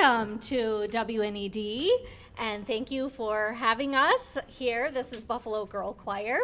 Welcome to WNED, and thank you for having us here. This is Buffalo Girlchoir,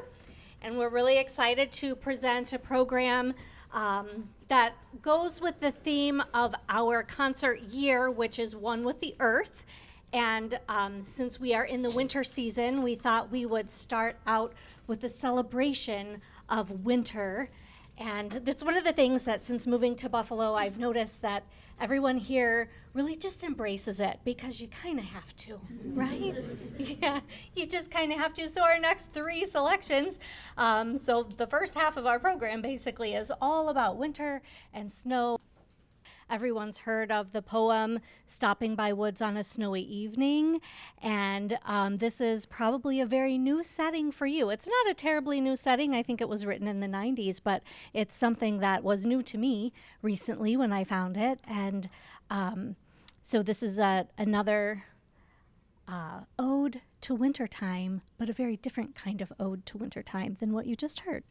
and we're really excited to present a program that goes with the theme of our concert year, which is One with the Earth. And since we are in the winter season, we thought we would start out with a celebration of winter. And that's one of the things that since moving to Buffalo, I've noticed that everyone here really just embraces it because you kind of have to, right? Yeah, you just kind of have to. So our next three selections, so the first half of our program basically is all about winter and snow. Everyone's heard of the poem Stopping by Woods on a Snowy Evening, and this is probably a very new setting for you. It's not a terribly new setting. I think it was written in the 90s, but it's something that was new to me recently when I found it. And so this is another ode to wintertime, but a very different kind of ode to wintertime than what you just heard.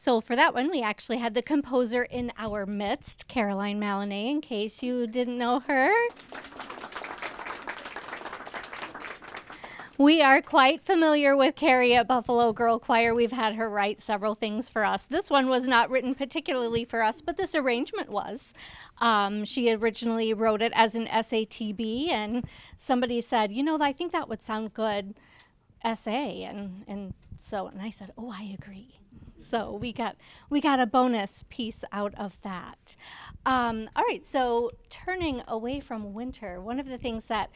So for that one, we actually had the composer in our midst, Caroline Malinay, in case you didn't know her. We are quite familiar with Carrie at Buffalo Girlchoir. We've had her write several things for us. This one was not written particularly for us, but this arrangement was. She originally wrote it as an SATB, and somebody said, you know, I think that would sound good SA, and I said, oh, I agree. So we got a bonus piece out of that. All right, so turning away from winter, one of the things that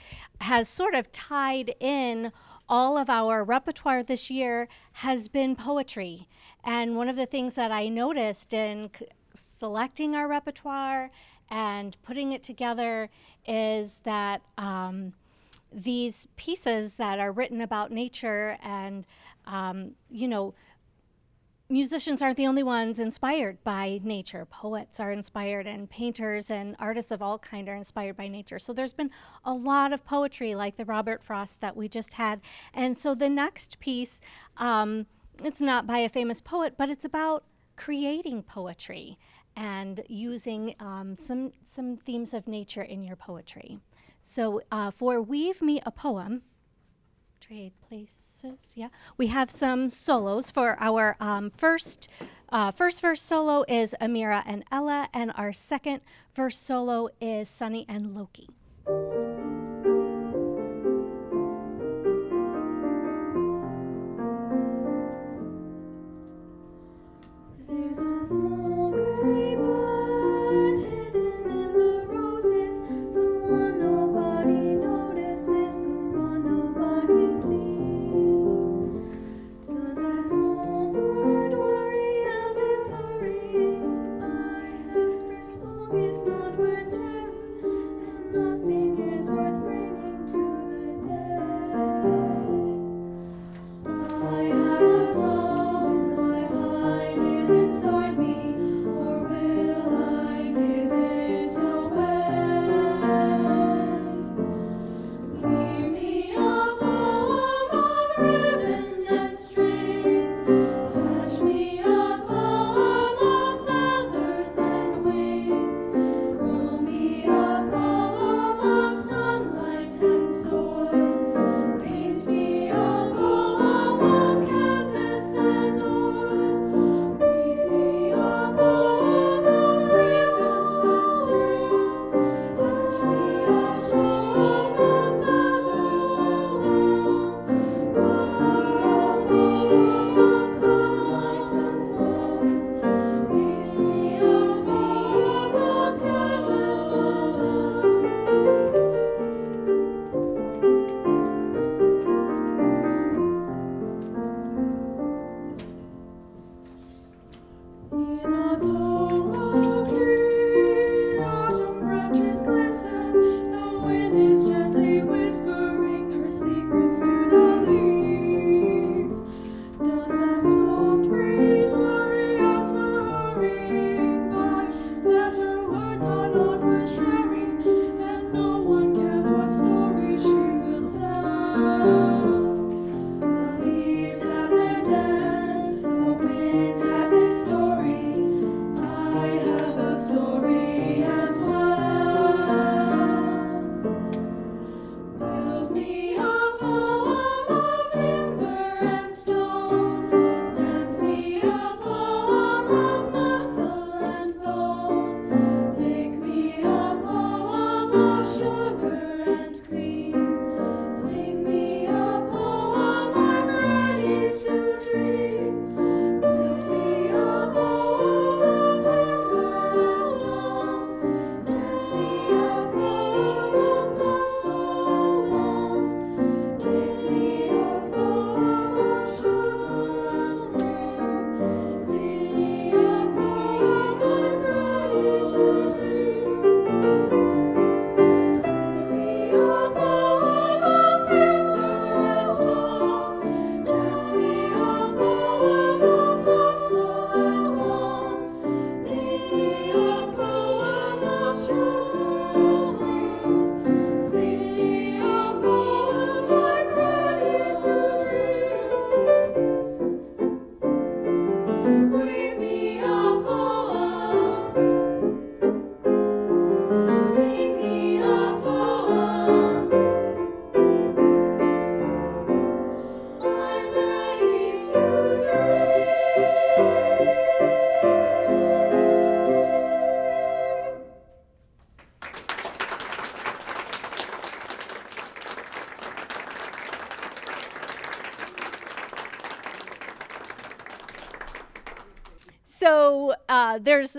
has sort of tied in all of our repertoire this year has been poetry. And one of the things that I noticed in selecting our repertoire and putting it together is that these pieces that are written about nature and, musicians aren't the only ones inspired by nature. Poets are inspired, and painters and artists of all kind are inspired by nature. So there's been a lot of poetry like the Robert Frost that we just had. And so the next piece, it's not by a famous poet, but it's about creating poetry and using some themes of nature in your poetry. So for Weave Me a Poem, trade places, yeah. We have some solos for our first verse solo is Amira and Ella, and our second verse solo is Sunny and Loki. There's a small gray bird hidden in the roses, the one nobody notices, the one nobody sees. Does that small bird worry as it's hurrying by, that her song is not worth sharing and nothing is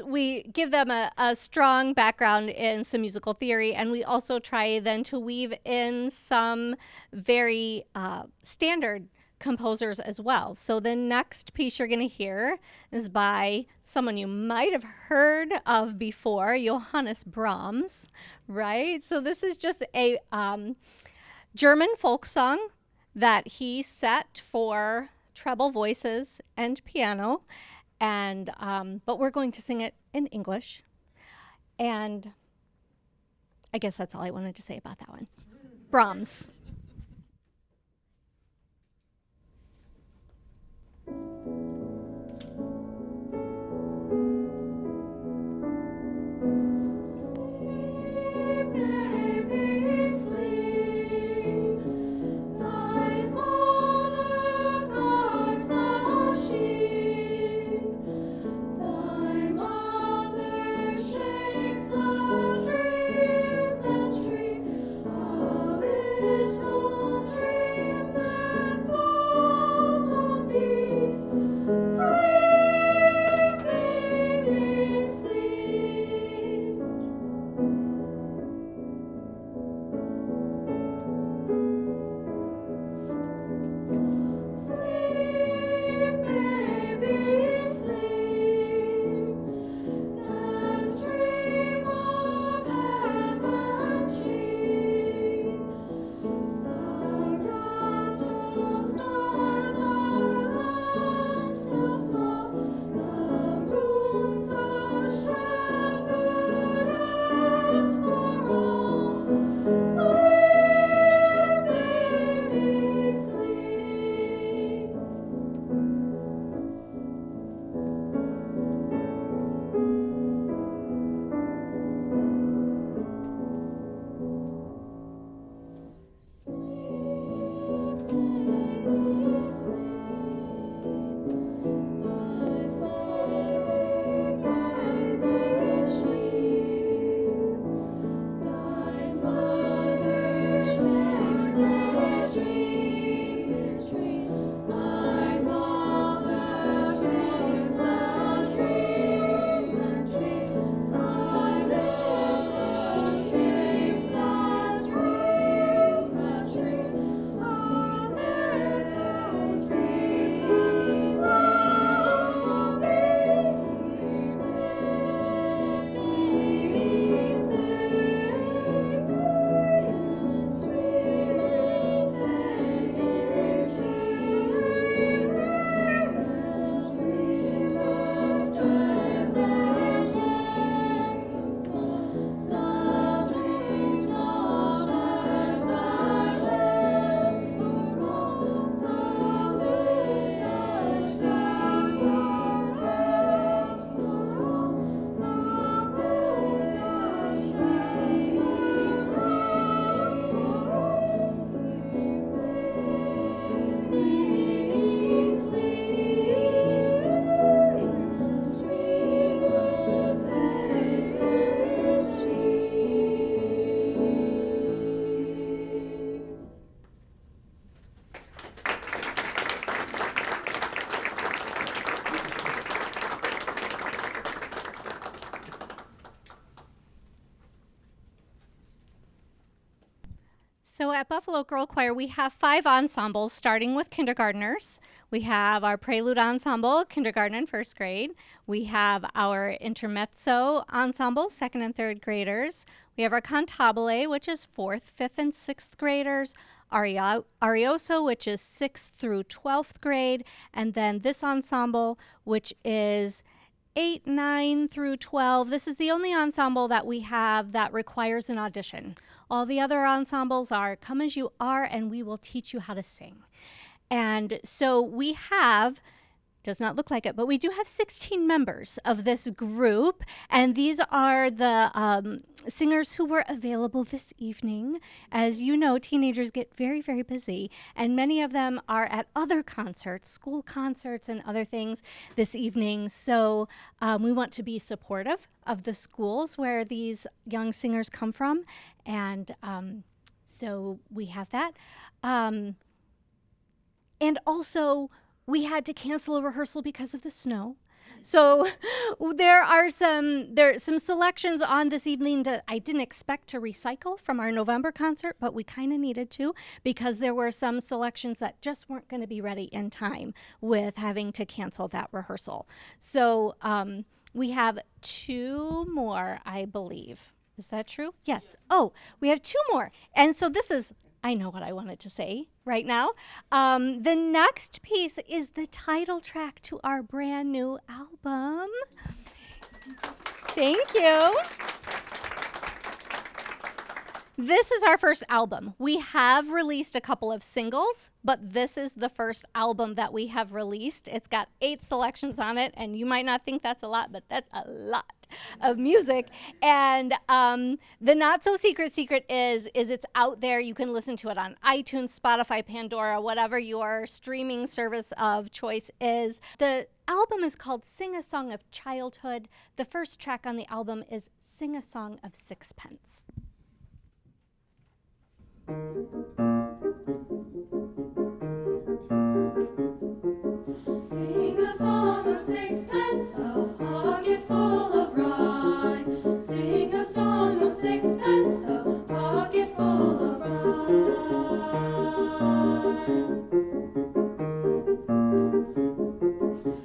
We give them a strong background in some musical theory, and we also try then to weave in some very standard composers as well. So the next piece you're going to hear is by someone you might have heard of before, Johannes Brahms, right? So this is just a German folk song that he set for treble voices and piano, and but we're going to sing it in English. And I guess that's all I wanted to say about that one. Brahms. So at Buffalo Girlchoir, we have 5 ensembles, starting with kindergartners. We have our prelude ensemble, kindergarten and first grade. We have our intermezzo ensemble, 2nd and 3rd graders. We have our cantabile, which is 4th, 5th, and 6th graders. Arioso, which is 6th through 12th grade. And then this ensemble, which is 8, 9 through 12. This is the only ensemble that we have that requires an audition. All the other ensembles are come as you are, and we will teach you how to sing. And so we have, does not look like it, but we do have 16 members of this group, and these are the singers who were available this evening. As you know, teenagers get very, very busy, and many of them are at other concerts, school concerts and other things this evening. So we want to be supportive of the schools where these young singers come from, and so we have that. And also, we had to cancel a rehearsal because of the snow. So there are some selections on this evening that I didn't expect to recycle from our November concert, but we kind of needed to because there were some selections that just weren't going to be ready in time with having to cancel that rehearsal. So we have two more, I believe. Is that true? Yes. Oh, we have two more. And so this is, I know what I wanted to say right now. The next piece is the title track to our brand new album. Thank you. This is our first album. We have released a couple of singles, but this is the first album that we have released. It's got 8 selections on it, and you might not think that's a lot, but that's a lot of music. And the not so secret is it's out there. You can listen to it on iTunes, Spotify, Pandora, whatever your streaming service of choice is. The album is called Sing a Song of Childhood. The first track on the album is Sing a Song of Sixpence. Sing a song of sixpence, a pocket full of rye. Sing a song of sixpence, a pocket full of rye.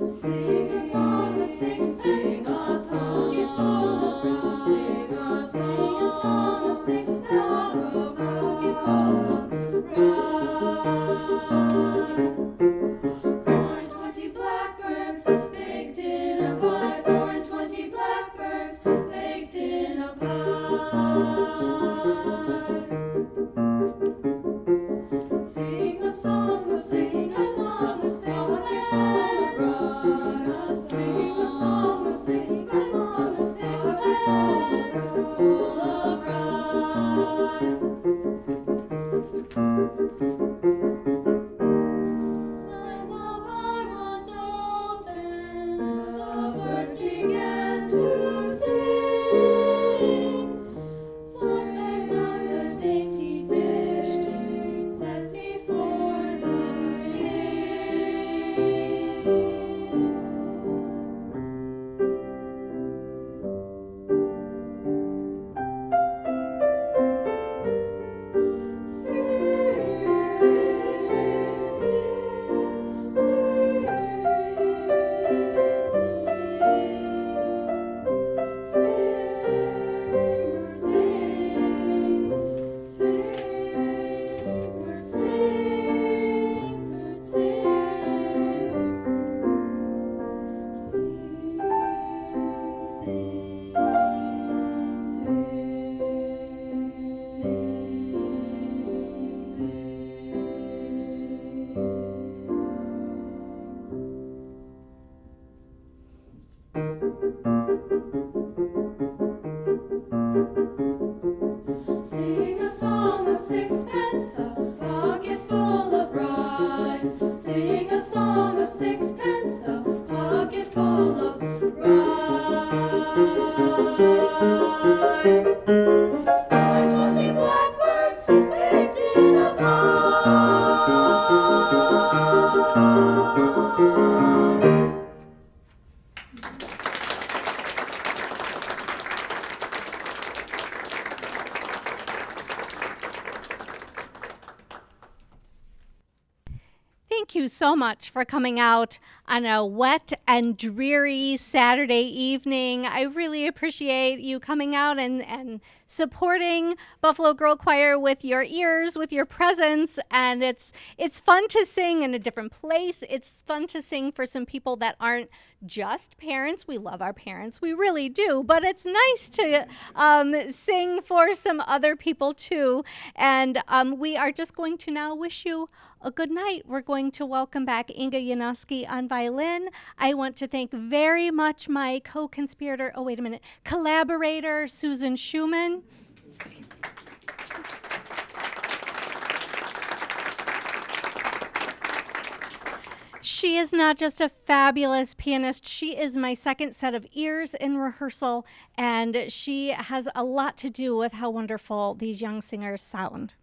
Sing a song of sixpence, a pocket full of rye. Sing a song of sixpence, a pocket full of rye. 4 and 20 blackbirds baked in a pie. 4 and 20 blackbirds baked in a pie. Sing a song of sixpence, a song of sixpence. Sing a song of sixpence, a song of sixpence, full of rye. When the pie was opened, the birds began to sing. Songs they got a dainty dish to set before the king. Sing a song of sixpence, a pocket full of rye. Sing a song of sixpence, a pocket full of rye. 4 and 20 blackbirds baked in a pie. Thank you so much for coming out on a wet and dreary Saturday evening. I really appreciate you coming out and supporting Buffalo Girl Choir with your ears, with your presence. And it's fun to sing in a different place. It's fun to sing for some people that aren't just parents. We love our parents. We really do. But it's nice to sing for some other people too. And we are just going to now wish you a good night. We're going to welcome back Inga Janoski on violin. I want to thank very much my co-conspirator, collaborator, Susan Schumann. She is not just a fabulous pianist, she is my second set of ears in rehearsal, and she has a lot to do with how wonderful these young singers sound.